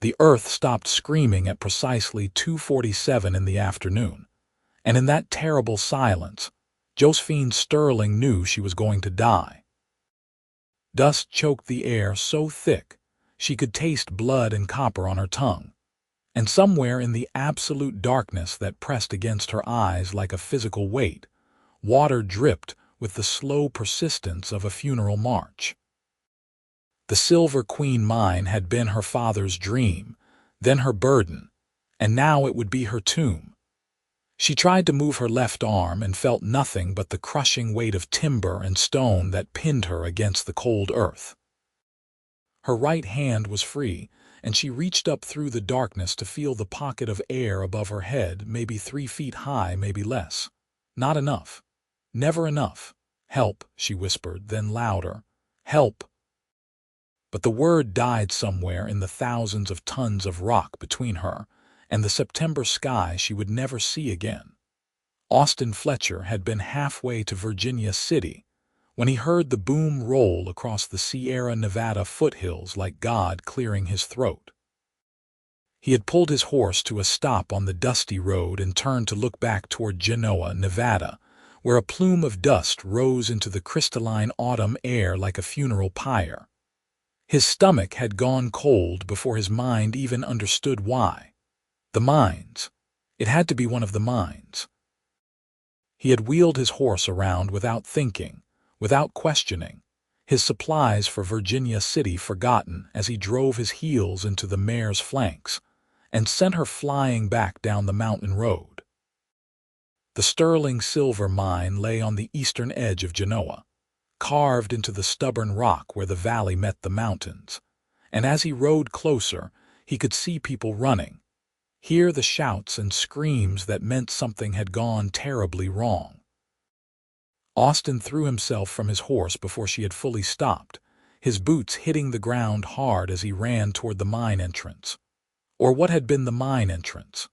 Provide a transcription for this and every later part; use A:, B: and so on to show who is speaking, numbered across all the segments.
A: The earth stopped screaming at precisely 2:47 in the afternoon, and in that terrible silence, Josephine Sterling knew she was going to die. Dust choked the air so thick she could taste blood and copper on her tongue, and somewhere in the absolute darkness that pressed against her eyes like a physical weight, water dripped with the slow persistence of a funeral march. The Silver Queen mine had been her father's dream, then her burden, and now it would be her tomb. She tried to move her left arm and felt nothing but the crushing weight of timber and stone that pinned her against the cold earth. Her right hand was free, and she reached up through the darkness to feel the pocket of air above her head, maybe 3 feet high, maybe less. Not enough. Never enough. "Help," she whispered, then louder. "Help." But the word died somewhere in the thousands of tons of rock between her and the September sky she would never see again. Austin Fletcher had been halfway to Virginia City when he heard the boom roll across the Sierra Nevada foothills like God clearing his throat. He had pulled his horse to a stop on the dusty road and turned to look back toward Genoa, Nevada, where a plume of dust rose into the crystalline autumn air like a funeral pyre. His stomach had gone cold before his mind even understood why. The mines. It had to be one of the mines. He had wheeled his horse around without thinking, without questioning, his supplies for Virginia City forgotten as he drove his heels into the mare's flanks and sent her flying back down the mountain road. The Sterling silver mine lay on the eastern edge of Genoa, carved into the stubborn rock where the valley met the mountains, and as he rode closer, he could see people running, hear the shouts and screams that meant something had gone terribly wrong. Austin threw himself from his horse before she had fully stopped, his boots hitting the ground hard as he ran toward the mine entrance. Or what had been the mine entrance.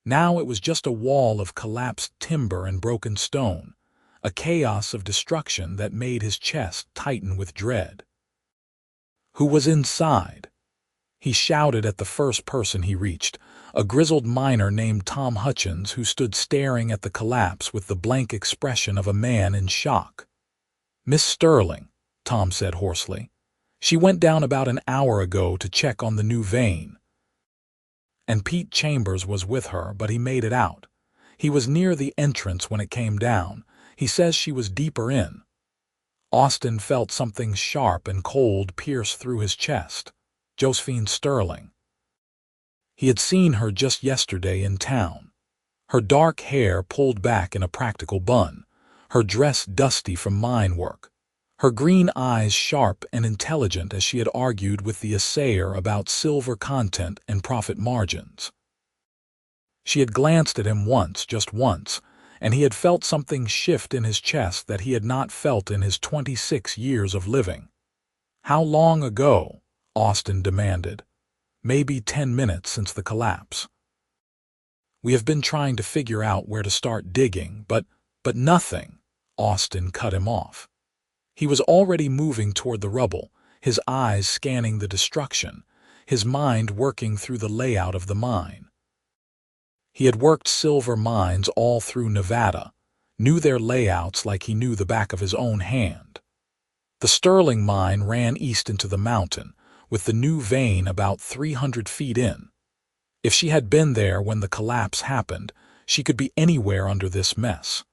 A: Now it was just a wall of collapsed timber and broken stone, a chaos of destruction that made his chest tighten with dread. Who was inside? He shouted at the first person he reached, a grizzled miner named Tom Hutchins who stood staring at the collapse with the blank expression of a man in shock. "Miss Sterling," Tom said hoarsely. "She went down about an hour ago to check on the new vein." And Pete Chambers was with her, but he made it out. He was near the entrance when it came down. He says she was deeper in. Austin felt something sharp and cold pierce through his chest. Josephine Sterling. He had seen her just yesterday in town. Her dark hair pulled back in a practical bun, her dress dusty from mine work, her green eyes sharp and intelligent as she had argued with the assayer about silver content and profit margins. She had glanced at him once, just once, and he had felt something shift in his chest that he had not felt in his 26 years of living. "How long ago?" Austin demanded. "Maybe 10 minutes since the collapse. We have been trying to figure out where to start digging, but nothing," Austin cut him off. He was already moving toward the rubble, his eyes scanning the destruction, his mind working through the layout of the mine. He had worked silver mines all through Nevada, knew their layouts like he knew the back of his own hand. The Sterling mine ran east into the mountain, with the new vein about 300 feet in. If she had been there when the collapse happened, she could be anywhere under this mess.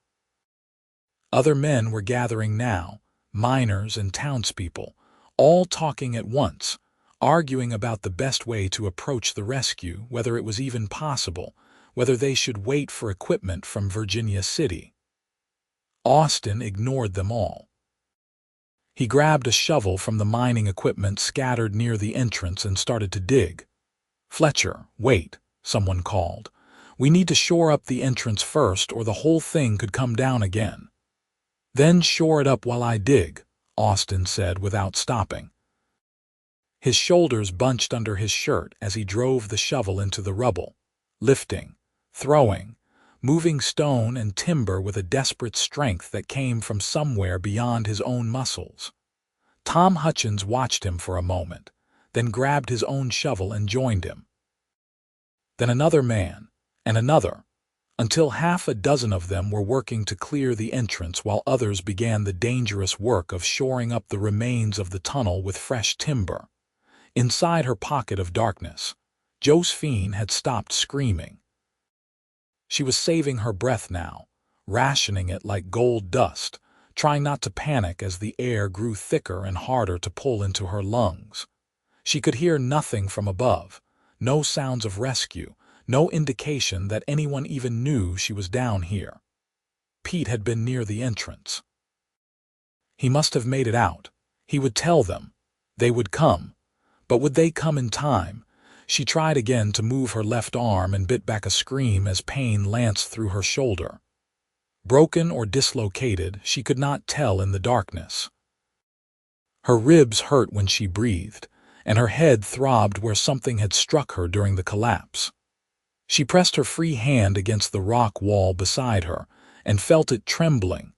A: Other men were gathering now, miners and townspeople, all talking at once, arguing about the best way to approach the rescue, whether it was even possible, whether they should wait for equipment from Virginia City. Austin ignored them all. He grabbed a shovel from the mining equipment scattered near the entrance and started to dig. "Fletcher, wait," someone called. "We need to shore up the entrance first or the whole thing could come down again." "Then shore it up while I dig," Austin said without stopping. His shoulders bunched under his shirt as he drove the shovel into the rubble, lifting, throwing, moving stone and timber with a desperate strength that came from somewhere beyond his own muscles. Tom Hutchins watched him for a moment, then grabbed his own shovel and joined him. Then another man, and another, until half a dozen of them were working to clear the entrance while others began the dangerous work of shoring up the remains of the tunnel with fresh timber. Inside her pocket of darkness, Josephine had stopped screaming. She was saving her breath now, rationing it like gold dust, trying not to panic as the air grew thicker and harder to pull into her lungs. She could hear nothing from above, no sounds of rescue, no indication that anyone even knew she was down here. Pete had been near the entrance. He must have made it out. He would tell them. They would come. But would they come in time? She tried again to move her left arm and bit back a scream as pain lanced through her shoulder. Broken or dislocated, she could not tell in the darkness. Her ribs hurt when she breathed, and her head throbbed where something had struck her during the collapse. She pressed her free hand against the rock wall beside her and felt it trembling,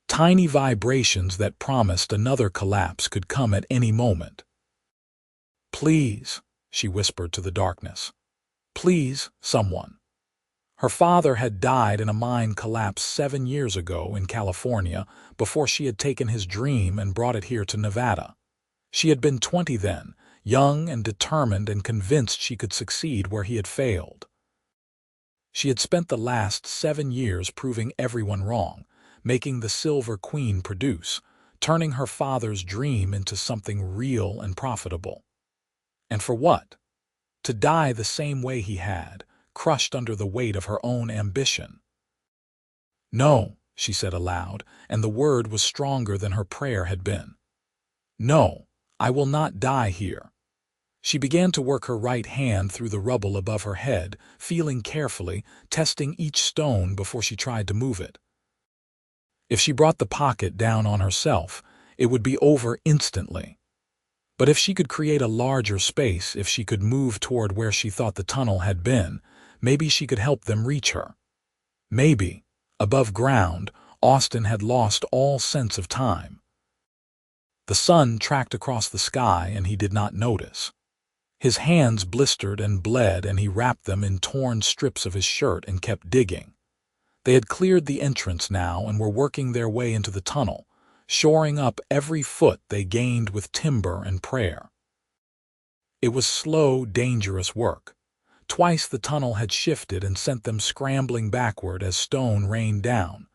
A: tiny vibrations that promised another collapse could come at any moment. "Please," she whispered to the darkness. "Please, someone." Her father had died in a mine collapse 7 years ago in California before she had taken his dream and brought it here to Nevada. She had been 20 then, young and determined and convinced she could succeed where he had failed. She had spent the last 7 years proving everyone wrong, making the Silver Queen produce, turning her father's dream into something real and profitable. And for what? To die the same way he had, crushed under the weight of her own ambition. "No," she said aloud, and the word was stronger than her prayer had been. "No, I will not die here." She began to work her right hand through the rubble above her head, feeling carefully, testing each stone before she tried to move it. If she brought the pocket down on herself, it would be over instantly. But if she could create a larger space, if she could move toward where she thought the tunnel had been, maybe she could help them reach her. Maybe, above ground, Austin had lost all sense of time. The sun tracked across the sky and he did not notice. His hands blistered and bled and he wrapped them in torn strips of his shirt and kept digging. They had cleared the entrance now and were working their way into the tunnel, shoring up every foot they gained with timber and prayer. It was slow, dangerous work. Twice the tunnel had shifted and sent them scrambling backward as stone rained down.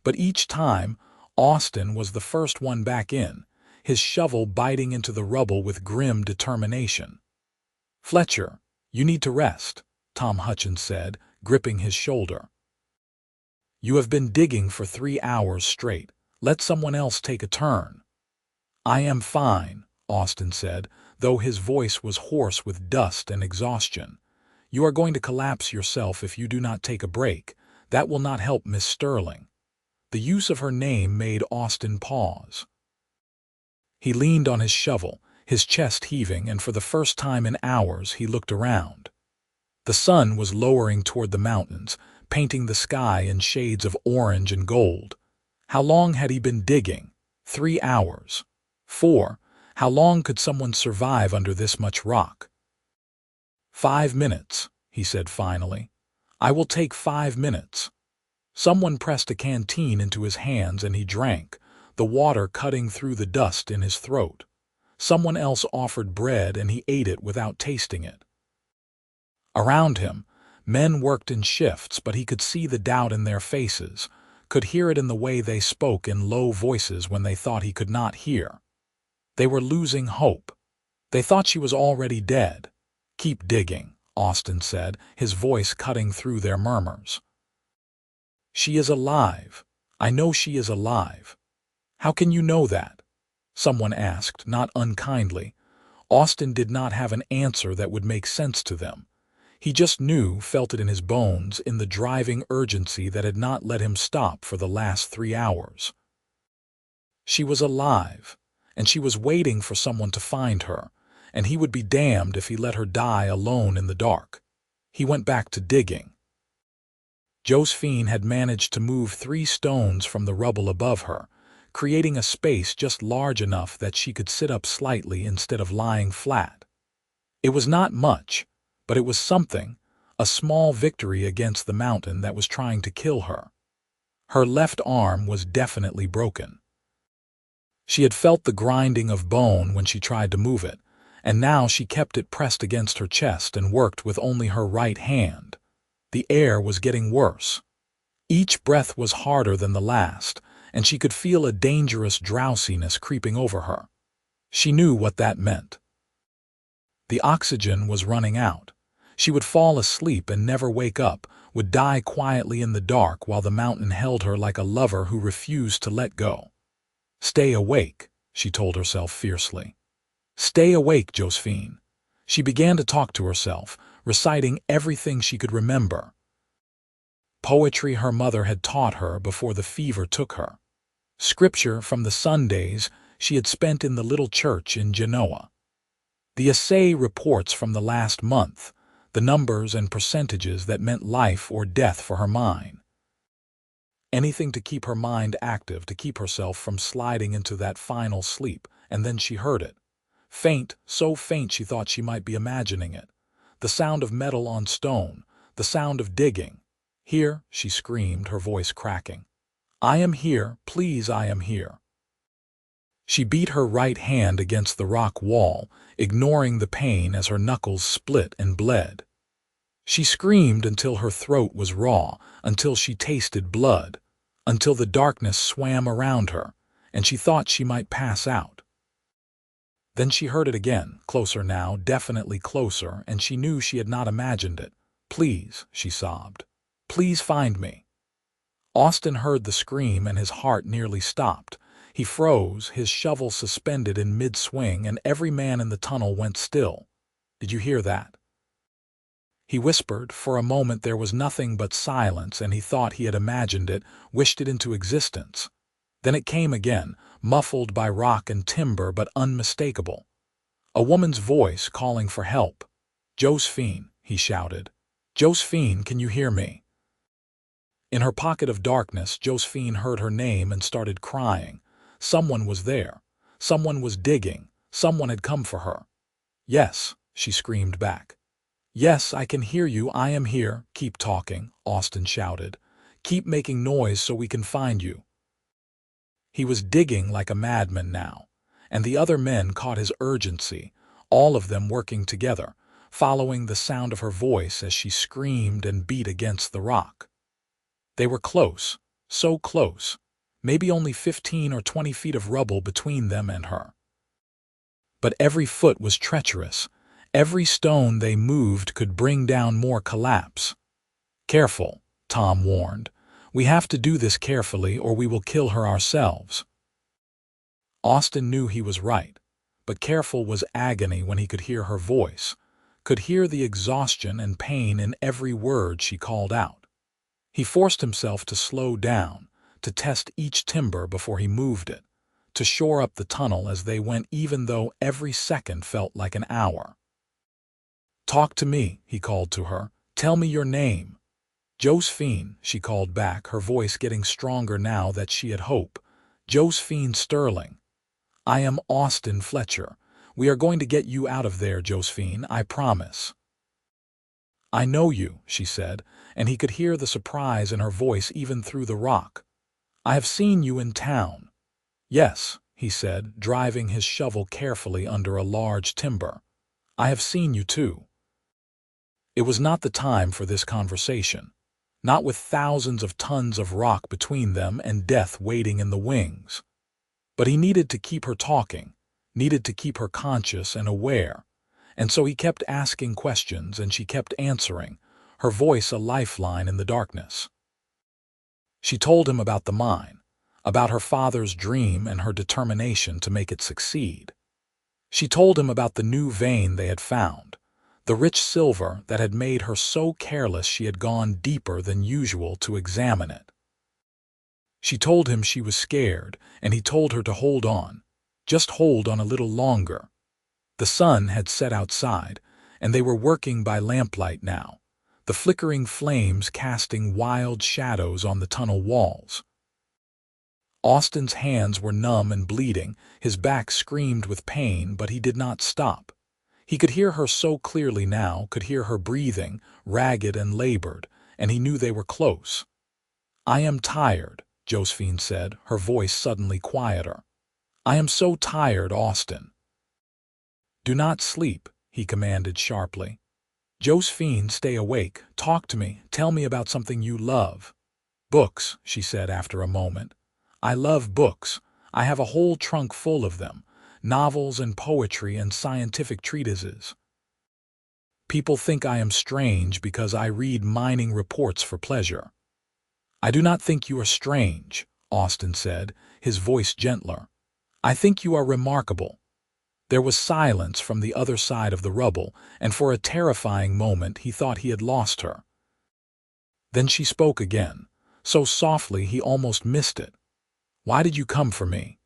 A: But each time, Austin was the first one back in, his shovel biting into the rubble with grim determination. "Fletcher, you need to rest," Tom Hutchins said, gripping his shoulder. "You have been digging for 3 hours straight. Let someone else take a turn." "I am fine," Austin said, though his voice was hoarse with dust and exhaustion. "You are going to collapse yourself if you do not take a break. That will not help Miss Sterling." The use of her name made Austin pause. He leaned on his shovel, his chest heaving, and for the first time in hours he looked around. The sun was lowering toward the mountains, painting the sky in shades of orange and gold. How long had he been digging? 3 hours. 4. How long could someone survive under this much rock? 5 minutes, he said finally. "I will take 5 minutes." Someone pressed a canteen into his hands and he drank, the water cutting through the dust in his throat. Someone else offered bread and he ate it without tasting it. Around him, men worked in shifts, but he could see the doubt in their faces, could hear it in the way they spoke in low voices when they thought he could not hear. They were losing hope. They thought she was already dead. "Keep digging," Austin said, his voice cutting through their murmurs. "She is alive. I know she is alive." "How can you know that?" someone asked, not unkindly. Austin did not have an answer that would make sense to them. He just knew, felt it in his bones, in the driving urgency that had not let him stop for the last 3 hours. She was alive, and she was waiting for someone to find her, and he would be damned if he let her die alone in the dark. He went back to digging. Josephine had managed to move 3 stones from the rubble above her, creating a space just large enough that she could sit up slightly instead of lying flat. It was not much, but it was something, a small victory against the mountain that was trying to kill her. Her left arm was definitely broken. She had felt the grinding of bone when she tried to move it, and now she kept it pressed against her chest and worked with only her right hand. The air was getting worse. Each breath was harder than the last, and she could feel a dangerous drowsiness creeping over her. She knew what that meant. The oxygen was running out. She would fall asleep and never wake up, would die quietly in the dark while the mountain held her like a lover who refused to let go. "Stay awake," she told herself fiercely. "Stay awake, Josephine." She began to talk to herself, reciting everything she could remember. Poetry her mother had taught her before the fever took her. Scripture from the Sundays she had spent in the little church in Genoa. The essay reports from the last month, the numbers and percentages that meant life or death for her mind. Anything to keep her mind active, to keep herself from sliding into that final sleep, and then she heard it. Faint, so faint she thought she might be imagining it. The sound of metal on stone, the sound of digging. "Here," she screamed, her voice cracking. "I am here, please, I am here." She beat her right hand against the rock wall, ignoring the pain as her knuckles split and bled. She screamed until her throat was raw, until she tasted blood, until the darkness swam around her, and she thought she might pass out. Then she heard it again, closer now, definitely closer, and she knew she had not imagined it. "Please," she sobbed. "Please find me." Austin heard the scream and his heart nearly stopped. He froze, his shovel suspended in mid-swing, and every man in the tunnel went still. "Did you hear that?" He whispered. For a moment there was nothing but silence, and he thought he had imagined it, wished it into existence. Then it came again, muffled by rock and timber, but unmistakable. A woman's voice calling for help. "Josephine," he shouted. "Josephine, can you hear me?" In her pocket of darkness, Josephine heard her name and started crying. Someone was there. Someone was digging. Someone had come for her. "Yes," she screamed back. "Yes, I can hear you. I am here." "Keep talking," Austin shouted. "Keep making noise so we can find you." He was digging like a madman now, and the other men caught his urgency, all of them working together, following the sound of her voice as she screamed and beat against the rock. They were close, so close, maybe only 15 or 20 feet of rubble between them and her. But every foot was treacherous. Every stone they moved could bring down more collapse. "Careful," Tom warned. "We have to do this carefully or we will kill her ourselves." Austin knew he was right, but careful was agony when he could hear her voice, could hear the exhaustion and pain in every word she called out. He forced himself to slow down, to test each timber before he moved it, to shore up the tunnel as they went, even though every second felt like an hour. "Talk to me," he called to her. "Tell me your name." "Josephine," she called back, her voice getting stronger now that she had hope. "Josephine Sterling. I am Austin Fletcher. We are going to get you out of there, Josephine, I promise." "I know you," she said, and he could hear the surprise in her voice even through the rock. "I have seen you in town." "Yes," he said, driving his shovel carefully under a large timber. "I have seen you too." It was not the time for this conversation, not with thousands of tons of rock between them and death waiting in the wings. But he needed to keep her talking, needed to keep her conscious and aware, and so he kept asking questions and she kept answering, her voice a lifeline in the darkness. She told him about the mine, about her father's dream and her determination to make it succeed. She told him about the new vein they had found, the rich silver that had made her so careless she had gone deeper than usual to examine it. She told him she was scared, and he told her to hold on, just hold on a little longer. The sun had set outside, and they were working by lamplight now, the flickering flames casting wild shadows on the tunnel walls. Austin's hands were numb and bleeding, his back screamed with pain, but he did not stop. He could hear her so clearly now, could hear her breathing, ragged and labored, and he knew they were close. "I am tired," Josephine said, her voice suddenly quieter. "I am so tired, Austin." "Do not sleep," he commanded sharply. "Josephine, stay awake. Talk to me. Tell me about something you love." "Books," she said after a moment. "I love books. I have a whole trunk full of them. Novels and poetry and scientific treatises. People think I am strange because I read mining reports for pleasure." "I do not think you are strange," Austin said, his voice gentler. "I think you are remarkable." There was silence from the other side of the rubble, and for a terrifying moment he thought he had lost her. Then she spoke again, so softly he almost missed it. "Why did you come for me?"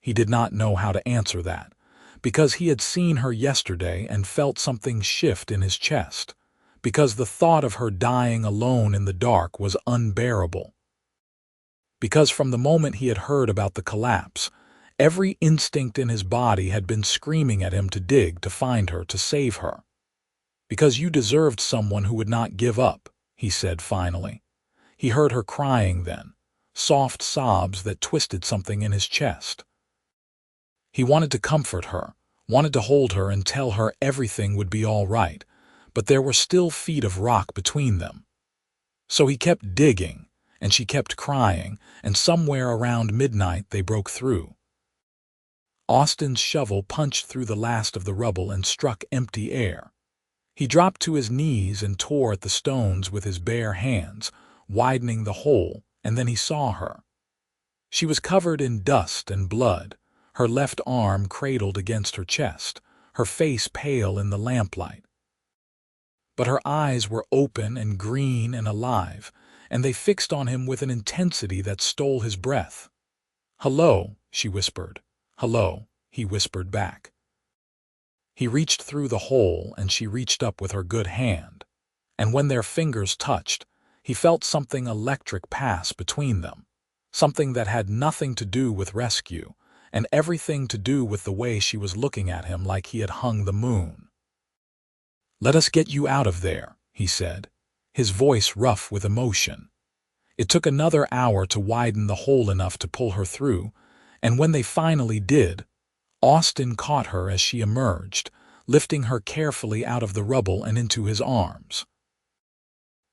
A: He did not know how to answer that, because he had seen her yesterday and felt something shift in his chest, because the thought of her dying alone in the dark was unbearable. Because from the moment he had heard about the collapse, every instinct in his body had been screaming at him to dig, to find her, to save her. "Because you deserved someone who would not give up," he said finally. He heard her crying then, soft sobs that twisted something in his chest. He wanted to comfort her, wanted to hold her and tell her everything would be all right, but there were still feet of rock between them. So he kept digging, and she kept crying, and somewhere around midnight they broke through. Austin's shovel punched through the last of the rubble and struck empty air. He dropped to his knees and tore at the stones with his bare hands, widening the hole, and then he saw her. She was covered in dust and blood, her left arm cradled against her chest, her face pale in the lamplight. But her eyes were open and green and alive, and they fixed on him with an intensity that stole his breath. "Hello," she whispered. "Hello," he whispered back. He reached through the hole, and she reached up with her good hand. And when their fingers touched, he felt something electric pass between them, something that had nothing to do with rescue, and everything to do with the way she was looking at him like he had hung the moon. "Let us get you out of there," he said, his voice rough with emotion. It took another hour to widen the hole enough to pull her through, and when they finally did, Austin caught her as she emerged, lifting her carefully out of the rubble and into his arms.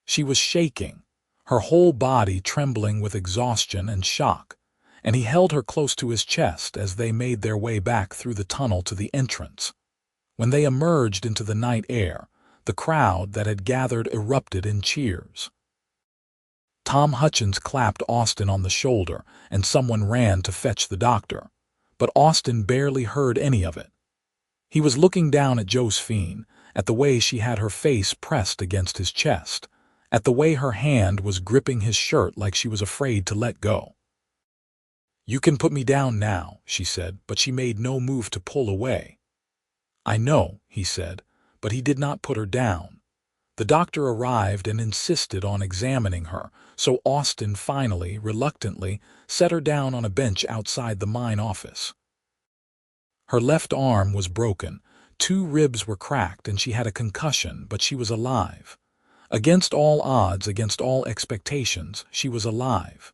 A: She was shaking, her whole body trembling with exhaustion and shock, and he held her close to his chest as they made their way back through the tunnel to the entrance. When they emerged into the night air, the crowd that had gathered erupted in cheers. Tom Hutchins clapped Austin on the shoulder, and someone ran to fetch the doctor, but Austin barely heard any of it. He was looking down at Josephine, at the way she had her face pressed against his chest, at the way her hand was gripping his shirt like she was afraid to let go. "You can put me down now," she said, but she made no move to pull away. "I know," he said, but he did not put her down. The doctor arrived and insisted on examining her, so Austin finally, reluctantly, set her down on a bench outside the mine office. Her left arm was broken, 2 ribs were cracked, and she had a concussion, but she was alive. Against all odds, against all expectations, she was alive.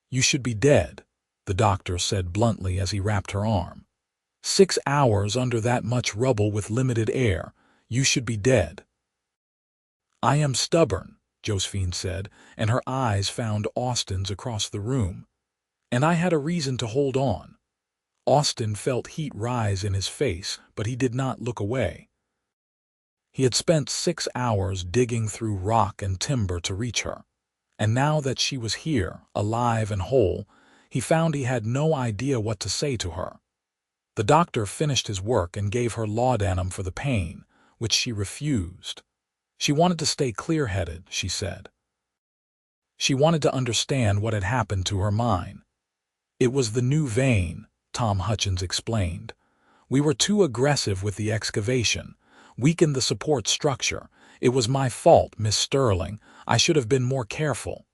A: "You should be dead," the doctor said bluntly as he wrapped her arm. 6 hours under that much rubble with limited air. You should be dead." "I am stubborn," Josephine said, and her eyes found Austin's across the room. "And I had a reason to hold on." Austin felt heat rise in his face, but he did not look away. He had spent 6 hours digging through rock and timber to reach her, and now that she was here, alive and whole, he found he had no idea what to say to her. The doctor finished his work and gave her laudanum for the pain, which she refused. She wanted to stay clear-headed, she said. She wanted to understand what had happened to her mine. "It was the new vein," Tom Hutchins explained. "We were too aggressive with the excavation, weakened the support structure. It was my fault, Miss Sterling. I should have been more careful."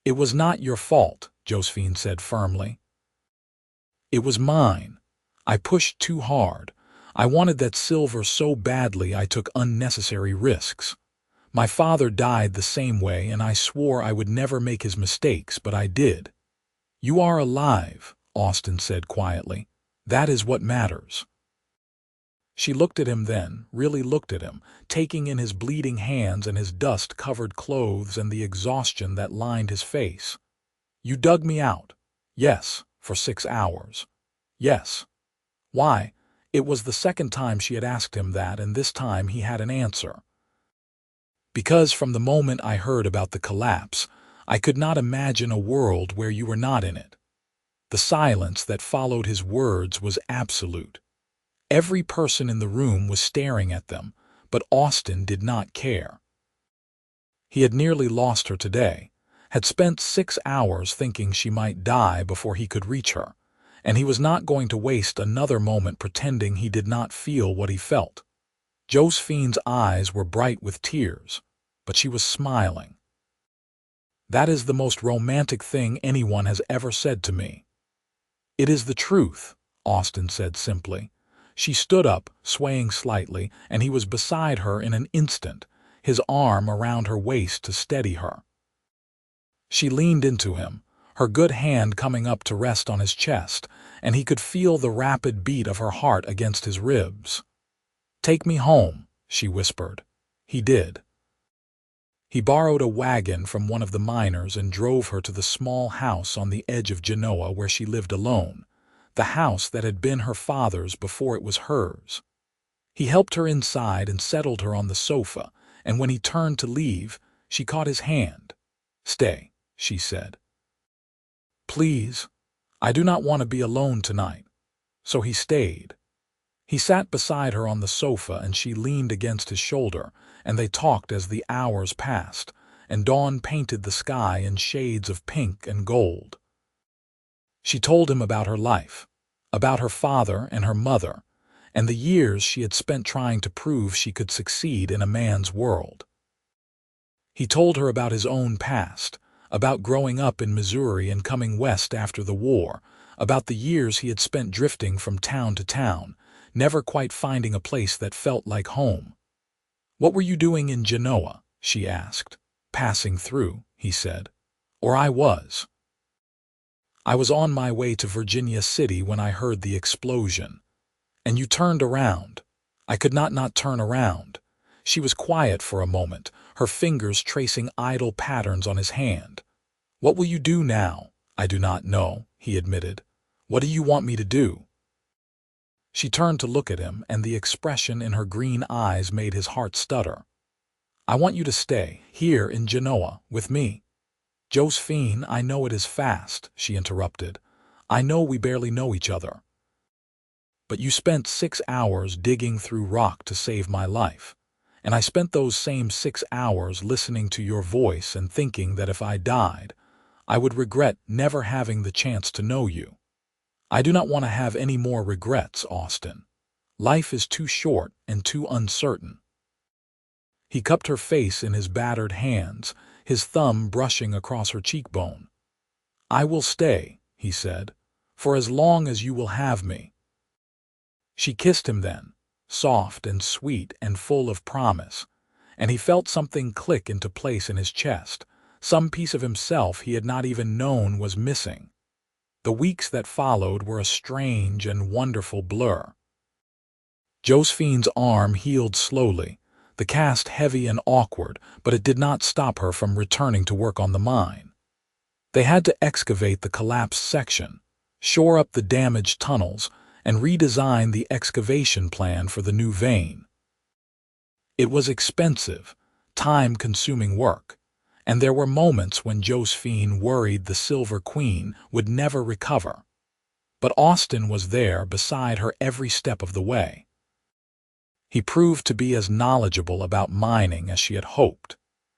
A: "It was not your fault," Josephine said firmly. "It was mine. I pushed too hard. I wanted that silver so badly I took unnecessary risks. My father died the same way, and I swore I would never make his mistakes, but I did. You are alive, Austin said quietly. That is what matters. She looked at him then, really looked at him, taking in his bleeding hands and his dust-covered clothes and the exhaustion that lined his face. You dug me out. Yes, for 6 hours. Yes. Why? It was the second time she had asked him that, and this time he had an answer. Because from the moment I heard about the collapse, I could not imagine a world where you were not in it. The silence that followed his words was absolute. Every person in the room was staring at them, but Austin did not care. He had nearly lost her today, had spent 6 hours thinking she might die before he could reach her, and he was not going to waste another moment pretending he did not feel what he felt. Josephine's eyes were bright with tears, but she was smiling. That is the most romantic thing anyone has ever said to me. It is the truth, Austin said simply. She stood up, swaying slightly, and he was beside her in an instant, his arm around her waist to steady her. She leaned into him, her good hand coming up to rest on his chest, and he could feel the rapid beat of her heart against his ribs. "Take me home," she whispered. He did. He borrowed a wagon from one of the miners and drove her to the small house on the edge of Genoa where she lived alone, the house that had been her father's before it was hers. He helped her inside and settled her on the sofa, and when he turned to leave, she caught his hand. "Stay," she said. "Please, I do not want to be alone tonight." So he stayed. He sat beside her on the sofa and she leaned against his shoulder, and they talked as the hours passed, and dawn painted the sky in shades of pink and gold. She told him about her life, about her father and her mother, and the years she had spent trying to prove she could succeed in a man's world. He told her about his own past, about growing up in Missouri and coming west after the war, about the years he had spent drifting from town to town, never quite finding a place that felt like home. "What were you doing in Genoa?" she asked. "Passing through," he said. "Or I was. I was on my way to Virginia City when I heard the explosion. And you turned around." I could not turn around. She was quiet for a moment, her fingers tracing idle patterns on his hand. "What will you do now?" "I do not know," he admitted. "What do you want me to do?" She turned to look at him, and the expression in her green eyes made his heart stutter. "I want you to stay, here in Genoa, with me." "Josephine, I know it is fast," she interrupted. "I know we barely know each other. But you spent 6 hours digging through rock to save my life, and I spent those same 6 hours listening to your voice and thinking that if I died, I would regret never having the chance to know you. I do not want to have any more regrets, Austin. Life is too short and too uncertain." He cupped her face in his battered hands, his thumb brushing across her cheekbone. "I will stay," he said, "for as long as you will have me." She kissed him then, soft and sweet and full of promise, and he felt something click into place in his chest, some piece of himself he had not even known was missing. The weeks that followed were a strange and wonderful blur. Josephine's arm healed slowly, the cast heavy and awkward, but it did not stop her from returning to work on the mine. They had to excavate the collapsed section, shore up the damaged tunnels, and redesign the excavation plan for the new vein. It was expensive, time-consuming work, and there were moments when Josephine worried the Silver Queen would never recover. But Austin was there beside her every step of the way. He proved to be as knowledgeable about mining as she had hoped,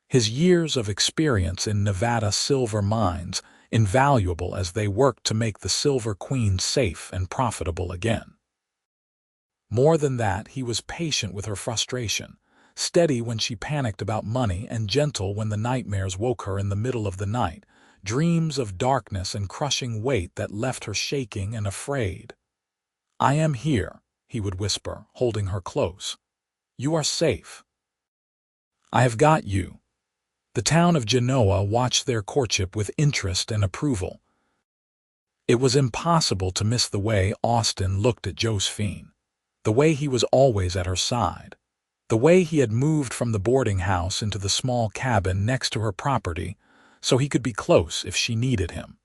A: his years of experience in Nevada silver mines invaluable as they worked to make the Silver Queen safe and profitable again. More than that, he was patient with her frustration, steady when she panicked about money and gentle when the nightmares woke her in the middle of the night, dreams of darkness and crushing weight that left her shaking and afraid. "I am here," he would whisper, holding her close. "You are safe. I have got you." The town of Genoa watched their courtship with interest and approval. It was impossible to miss the way Austin looked at Josephine, the way he was always at her side, the way he had moved from the boarding house into the small cabin next to her property so he could be close if she needed him.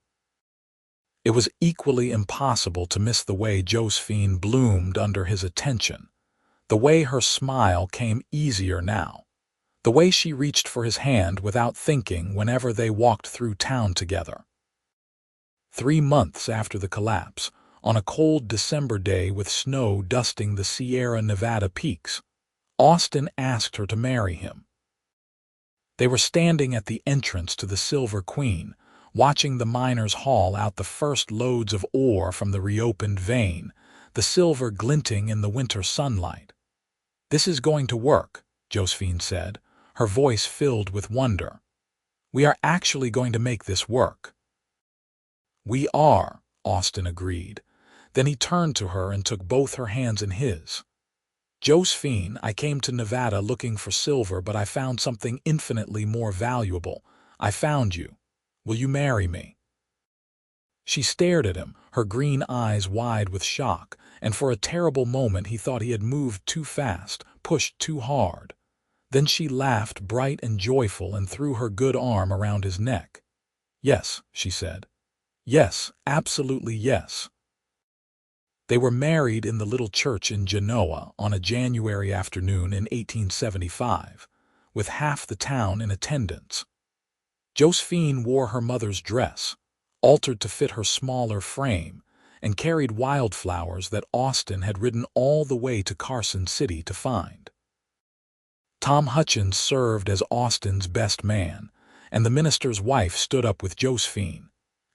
A: It was equally impossible to miss the way Josephine bloomed under his attention, the way her smile came easier now, the way she reached for his hand without thinking whenever they walked through town together. 3 months after the collapse, on a cold December day with snow dusting the Sierra Nevada peaks, Austin asked her to marry him. They were standing at the entrance to the Silver Queen, watching the miners haul out the first loads of ore from the reopened vein, the silver glinting in the winter sunlight. "This is going to work," Josephine said, her voice filled with wonder. "We are actually going to make this work." "We are," Austin agreed. Then he turned to her and took both her hands in his. "Josephine, I came to Nevada looking for silver, but I found something infinitely more valuable. I found you. Will you marry me?" She stared at him, her green eyes wide with shock, and for a terrible moment he thought he had moved too fast, pushed too hard. Then she laughed, bright and joyful, and threw her good arm around his neck. "Yes," she said. "Yes, absolutely yes." They were married in the little church in Genoa on a January afternoon in 1875, with half the town in attendance. Josephine wore her mother's dress, altered to fit her smaller frame, and carried wildflowers that Austin had ridden all the way to Carson City to find. Tom Hutchins served as Austin's best man, and the minister's wife stood up with Josephine.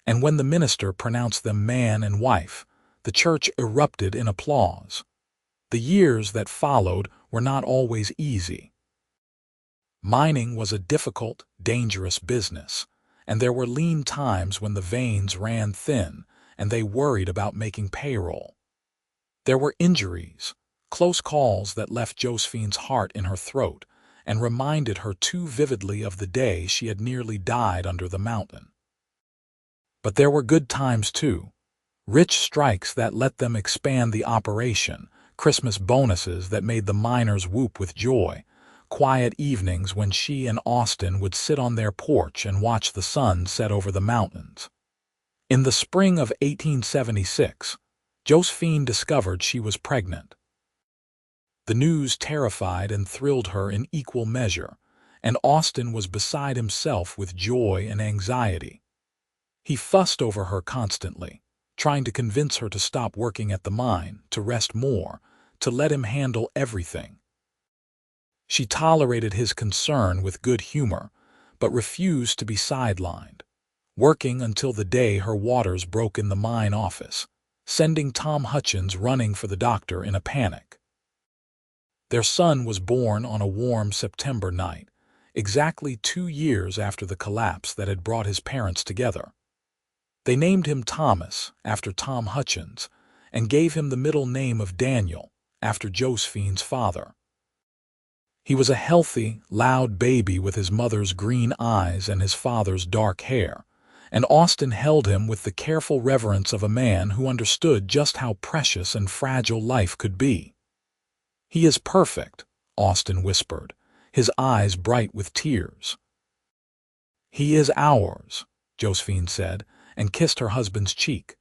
A: And when the minister pronounced them man and wife, the church erupted in applause. The years that followed were not always easy. Mining was a difficult, dangerous business, and there were lean times when the veins ran thin and they worried about making payroll. There were injuries, close calls that left Josephine's heart in her throat and reminded her too vividly of the day she had nearly died under the mountain. But there were good times too, rich strikes that let them expand the operation, Christmas bonuses that made the miners whoop with joy, quiet evenings when she and Austin would sit on their porch and watch the sun set over the mountains. In the spring of 1876, Josephine discovered she was pregnant. The news terrified and thrilled her in equal measure, and Austin was beside himself with joy and anxiety. He fussed over her constantly, trying to convince her to stop working at the mine, to rest more, to let him handle everything. She tolerated his concern with good humor, but refused to be sidelined, working until the day her waters broke in the mine office, sending Tom Hutchins running for the doctor in a panic. Their son was born on a warm September night, exactly 2 years after the collapse that had brought his parents together. They named him Thomas, after Tom Hutchins, and gave him the middle name of Daniel, after Josephine's father. He was a healthy, loud baby with his mother's green eyes and his father's dark hair, and Austin held him with the careful reverence of a man who understood just how precious and fragile life could be. "He is perfect," Austin whispered, his eyes bright with tears. "He is ours," Josephine said, and kissed her husband's cheek.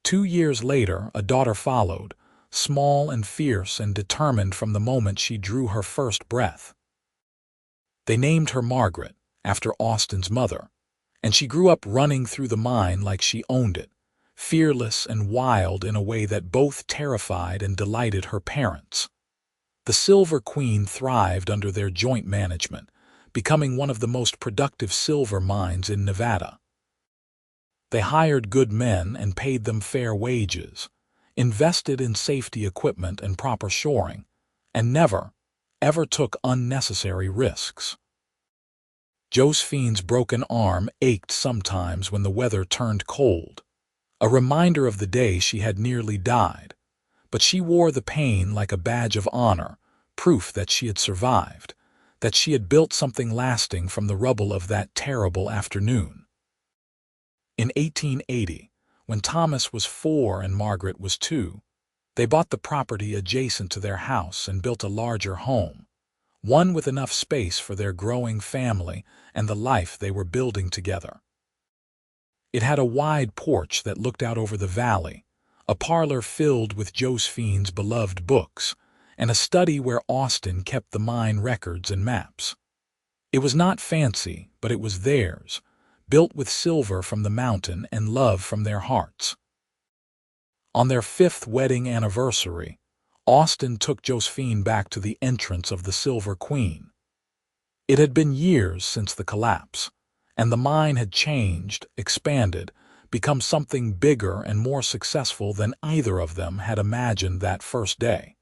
A: 2 years later, a daughter followed, small and fierce and determined from the moment she drew her first breath. They named her Margaret, after Austin's mother, and she grew up running through the mine like she owned it, fearless and wild in a way that both terrified and delighted her parents. The Silver Queen thrived under their joint management, becoming one of the most productive silver mines in Nevada. They hired good men and paid them fair wages, invested in safety equipment and proper shoring, and never, ever took unnecessary risks. Josephine's broken arm ached sometimes when the weather turned cold, a reminder of the day she had nearly died, but she wore the pain like a badge of honor, proof that she had survived, that she had built something lasting from the rubble of that terrible afternoon. In 1880, when Thomas was 4 and Margaret was 2, they bought the property adjacent to their house and built a larger home, one with enough space for their growing family and the life they were building together. It had a wide porch that looked out over the valley, a parlor filled with Josephine's beloved books, and a study where Austin kept the mine records and maps. It was not fancy, but it was theirs, built with silver from the mountain and love from their hearts. On their 5th wedding anniversary, Austin took Josephine back to the entrance of the Silver Queen. It had been years since the collapse, and the mine had changed, expanded, become something bigger and more successful than either of them had imagined that first day.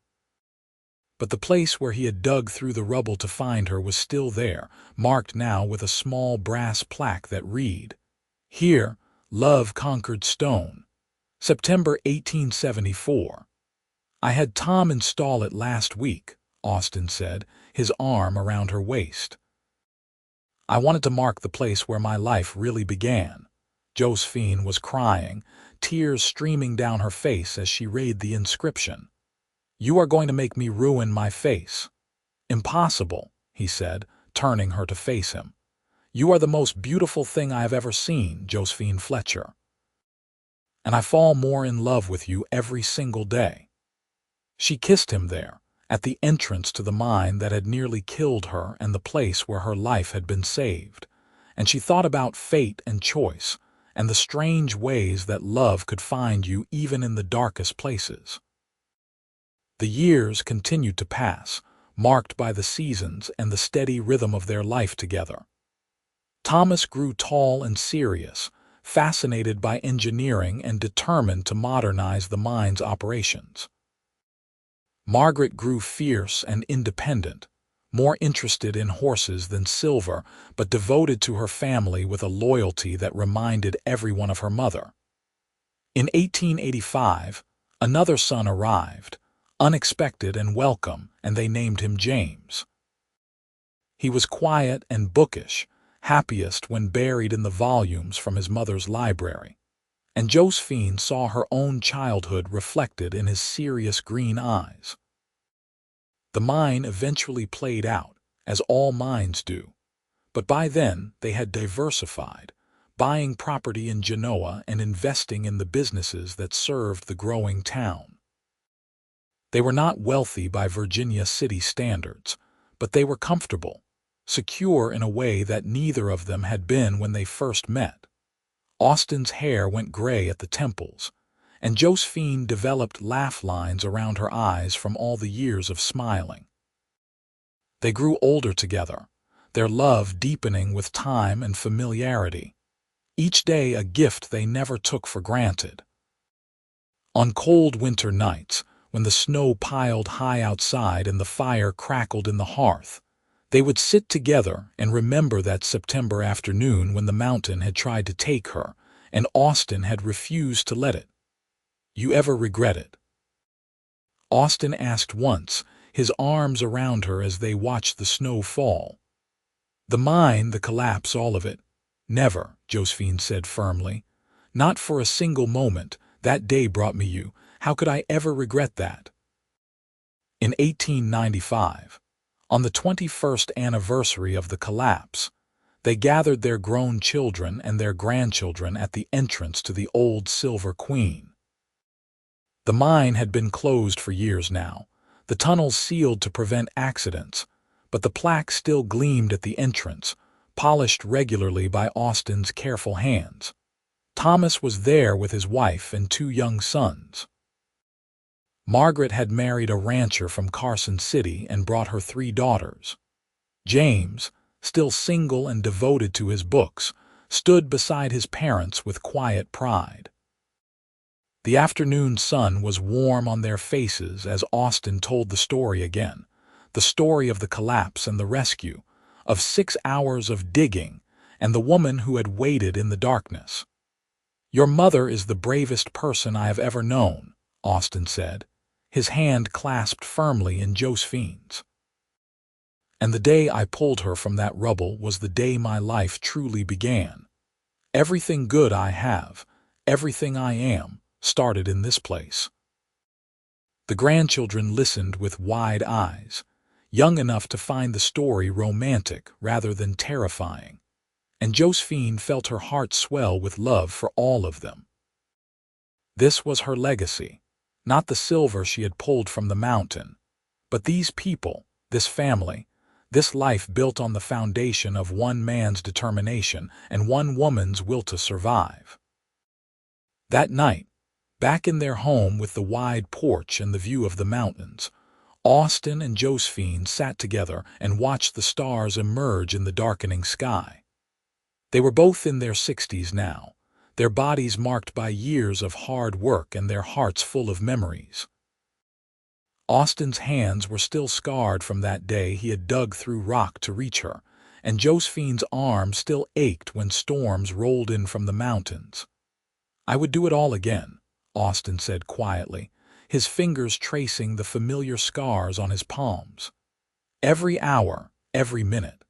A: But the place where he had dug through the rubble to find her was still there, marked now with a small brass plaque that read, "Here, love conquered stone. September 1874. I had Tom install it last week," Austin said, his arm around her waist. "I wanted to mark the place where my life really began." Josephine was crying, tears streaming down her face as she read the inscription. "You are going to make me ruin my face." "Impossible," he said, turning her to face him. "You are the most beautiful thing I have ever seen, Josephine Fletcher. And I fall more in love with you every single day." She kissed him there, at the entrance to the mine that had nearly killed her and the place where her life had been saved, and she thought about fate and choice, and the strange ways that love could find you even in the darkest places. The years continued to pass, marked by the seasons and the steady rhythm of their life together. Thomas grew tall and serious, fascinated by engineering and determined to modernize the mine's operations. Margaret grew fierce and independent, more interested in horses than silver, but devoted to her family with a loyalty that reminded everyone of her mother. In 1885, another son arrived, unexpected and welcome, and they named him James. He was quiet and bookish, happiest when buried in the volumes from his mother's library, and Josephine saw her own childhood reflected in his serious green eyes. The mine eventually played out, as all mines do, but by then they had diversified, buying property in Genoa and investing in the businesses that served the growing town. They were not wealthy by Virginia City standards, but they were comfortable, secure in a way that neither of them had been when they first met. Austin's hair went gray at the temples, and Josephine developed laugh lines around her eyes from all the years of smiling. They grew older together, their love deepening with time and familiarity, each day a gift they never took for granted. On cold winter nights, when the snow piled high outside and the fire crackled in the hearth, they would sit together and remember that September afternoon when the mountain had tried to take her, and Austin had refused to let it. "You ever regret it?" Austin asked once, his arms around her as they watched the snow fall. "The mine, the collapse, all of it. Never," Josephine said firmly. "Not for a single moment. That day brought me you. How could I ever regret that?" In 1895, on the 21st anniversary of the collapse, they gathered their grown children and their grandchildren at the entrance to the old Silver Queen. The mine had been closed for years now, the tunnels sealed to prevent accidents, but the plaque still gleamed at the entrance, polished regularly by Austin's careful hands. Thomas was there with his wife and 2 young sons. Margaret had married a rancher from Carson City and brought her 3 daughters. James, still single and devoted to his books, stood beside his parents with quiet pride. The afternoon sun was warm on their faces as Austin told the story again, the story of the collapse and the rescue, of 6 hours of digging, and the woman who had waited in the darkness. "Your mother is the bravest person I have ever known," Austin said, his hand clasped firmly in Josephine's. "And the day I pulled her from that rubble was the day my life truly began. Everything good I have, everything I am, started in this place." The grandchildren listened with wide eyes, young enough to find the story romantic rather than terrifying, and Josephine felt her heart swell with love for all of them. This was her legacy, not the silver she had pulled from the mountain, but these people, this family, this life built on the foundation of one man's determination and one woman's will to survive. That night, back in their home with the wide porch and the view of the mountains, Austin and Josephine sat together and watched the stars emerge in the darkening sky. They were both in their 60s now, their bodies marked by years of hard work and their hearts full of memories. Austin's hands were still scarred from that day he had dug through rock to reach her, and Josephine's arm still ached when storms rolled in from the mountains. "I would do it all again," Austin said quietly, his fingers tracing the familiar scars on his palms. "Every hour, every minute.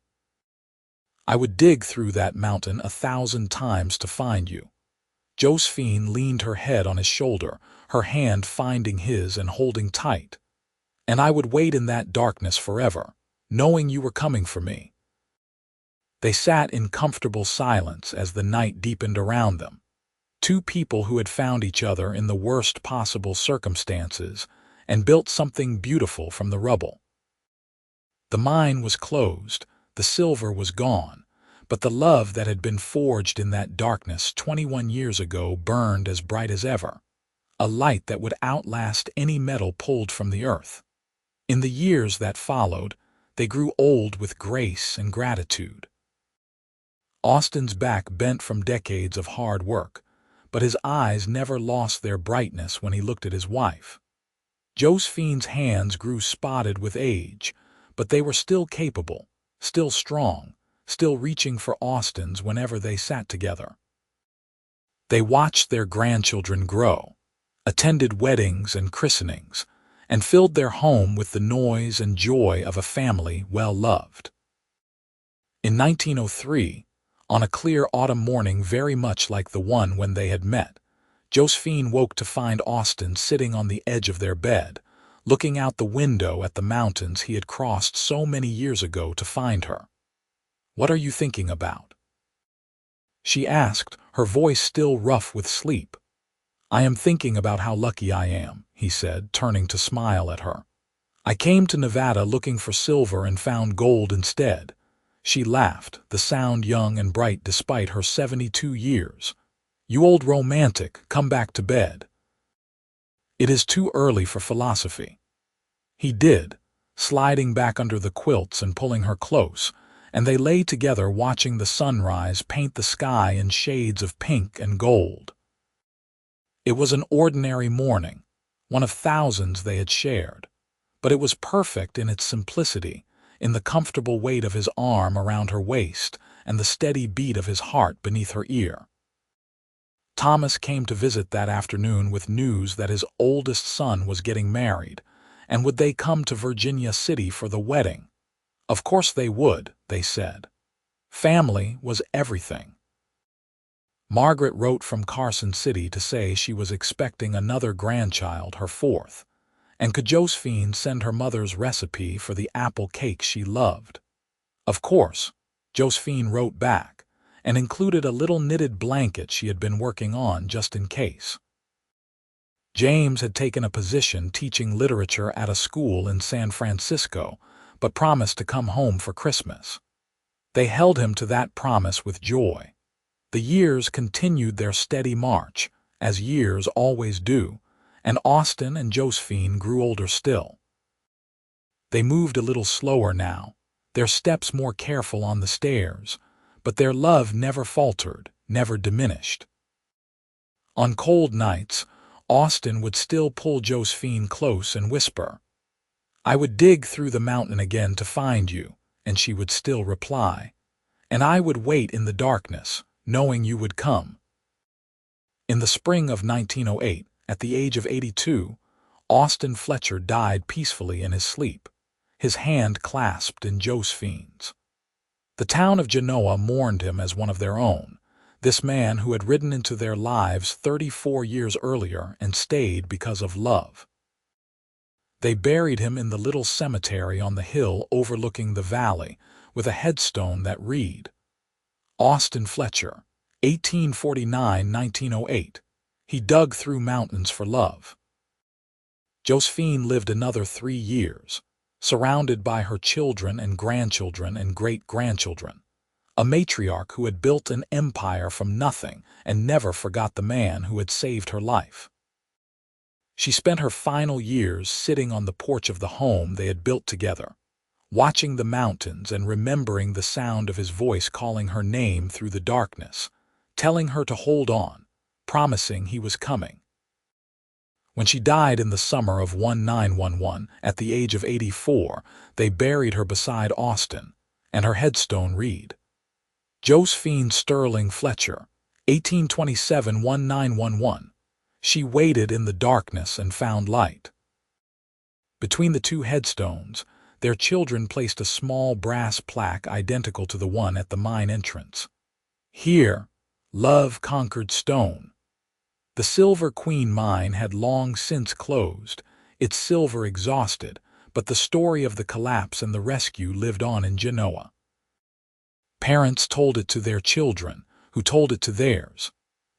A: I would dig through that mountain 1,000 times to find you." Josephine leaned her head on his shoulder, her hand finding his and holding tight. "And I would wait in that darkness forever, knowing you were coming for me." They sat in comfortable silence as the night deepened around them. Two people who had found each other in the worst possible circumstances and built something beautiful from the rubble. The mine was closed, the silver was gone, but the love that had been forged in that darkness 21 years ago burned as bright as ever, a light that would outlast any metal pulled from the earth. In the years that followed, they grew old with grace and gratitude. Austin's back bent from decades of hard work, but his eyes never lost their brightness when he looked at his wife. Josephine's hands grew spotted with age, but they were still capable, still strong, still reaching for Austin's whenever they sat together. They watched their grandchildren grow, attended weddings and christenings, and filled their home with the noise and joy of a family well loved. In 1903, on a clear autumn morning very much like the one when they had met, Josephine woke to find Austin sitting on the edge of their bed, looking out the window at the mountains he had crossed so many years ago to find her. "What are you thinking about?" she asked, her voice still rough with sleep. "I am thinking about how lucky I am," he said, turning to smile at her. "I came to Nevada looking for silver and found gold instead." She laughed, the sound young and bright despite her 72 years. "You old romantic, come back to bed. It is too early for philosophy." He did, sliding back under the quilts and pulling her close, and they lay together watching the sunrise paint the sky in shades of pink and gold. It was an ordinary morning, one of thousands they had shared, but it was perfect in its simplicity, in the comfortable weight of his arm around her waist and the steady beat of his heart beneath her ear. Thomas came to visit that afternoon with news that his oldest son was getting married, and would they come to Virginia City for the wedding? Of course they would, they said. Family was everything. Margaret wrote from Carson City to say she was expecting another grandchild, her fourth, and could Josephine send her mother's recipe for the apple cake she loved? Of course, Josephine wrote back, and included a little knitted blanket she had been working on just in case. James had taken a position teaching literature at a school in San Francisco, but promised to come home for Christmas. They held him to that promise with joy. The years continued their steady march, as years always do, and Austin and Josephine grew older still. They moved a little slower now, their steps more careful on the stairs, but their love never faltered, never diminished. On cold nights, Austin would still pull Josephine close and whisper, "I would dig through the mountain again to find you," and she would still reply, "And I would wait in the darkness, knowing you would come." In the spring of 1908, at the age of 82, Austin Fletcher died peacefully in his sleep, his hand clasped in Josephine's. The town of Genoa mourned him as one of their own, this man who had ridden into their lives 34 years earlier and stayed because of love. They buried him in the little cemetery on the hill overlooking the valley, with a headstone that read, Austin Fletcher, 1849–1908. He dug through mountains for love. Josephine lived another 3 years, surrounded by her children and grandchildren and great-grandchildren, a matriarch who had built an empire from nothing and never forgot the man who had saved her life. She spent her final years sitting on the porch of the home they had built together, watching the mountains and remembering the sound of his voice calling her name through the darkness, telling her to hold on, promising he was coming. When she died in the summer of 1911, at the age of 84, they buried her beside Austin, and her headstone read, Josephine Sterling Fletcher, 1827–1911. She waited in the darkness and found light. Between the two headstones, their children placed a small brass plaque identical to the one at the mine entrance. Here, love conquered stone. The Silver Queen mine had long since closed, its silver exhausted, but the story of the collapse and the rescue lived on in Genoa. Parents told it to their children, who told it to theirs.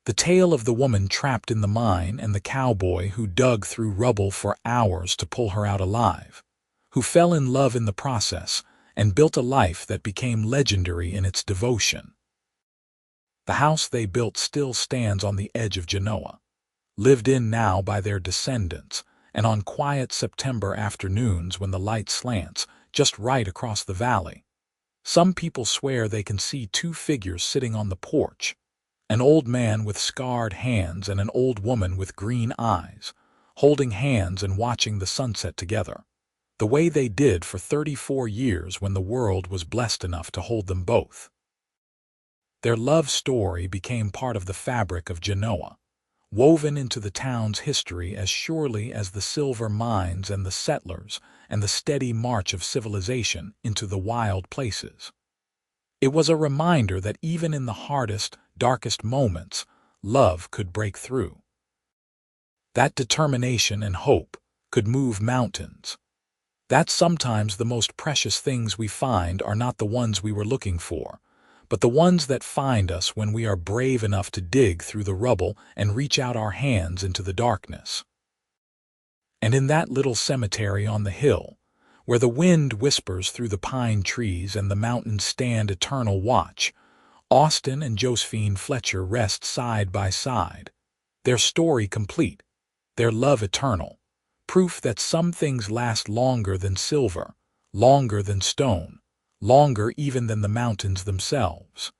A: The tale of the woman trapped in the mine and the cowboy who dug through rubble for hours to pull her out alive, who fell in love in the process and built a life that became legendary in its devotion. The house they built still stands on the edge of Genoa, lived in now by their descendants, and on quiet September afternoons when the light slants just right across the valley, some people swear they can see two figures sitting on the porch, an old man with scarred hands and an old woman with green eyes, holding hands and watching the sunset together, the way they did for 34 years when the world was blessed enough to hold them both. Their love story became part of the fabric of Genoa, woven into the town's history as surely as the silver mines and the settlers and the steady march of civilization into the wild places. It was a reminder that even in the hardest, darkest moments, love could break through. That determination and hope could move mountains. That sometimes the most precious things we find are not the ones we were looking for, but the ones that find us when we are brave enough to dig through the rubble and reach out our hands into the darkness. And in that little cemetery on the hill, where the wind whispers through the pine trees and the mountains stand eternal watch, Austin and Josephine Fletcher rest side by side, their story complete, their love eternal, proof that some things last longer than silver, longer than stone, longer even than the mountains themselves.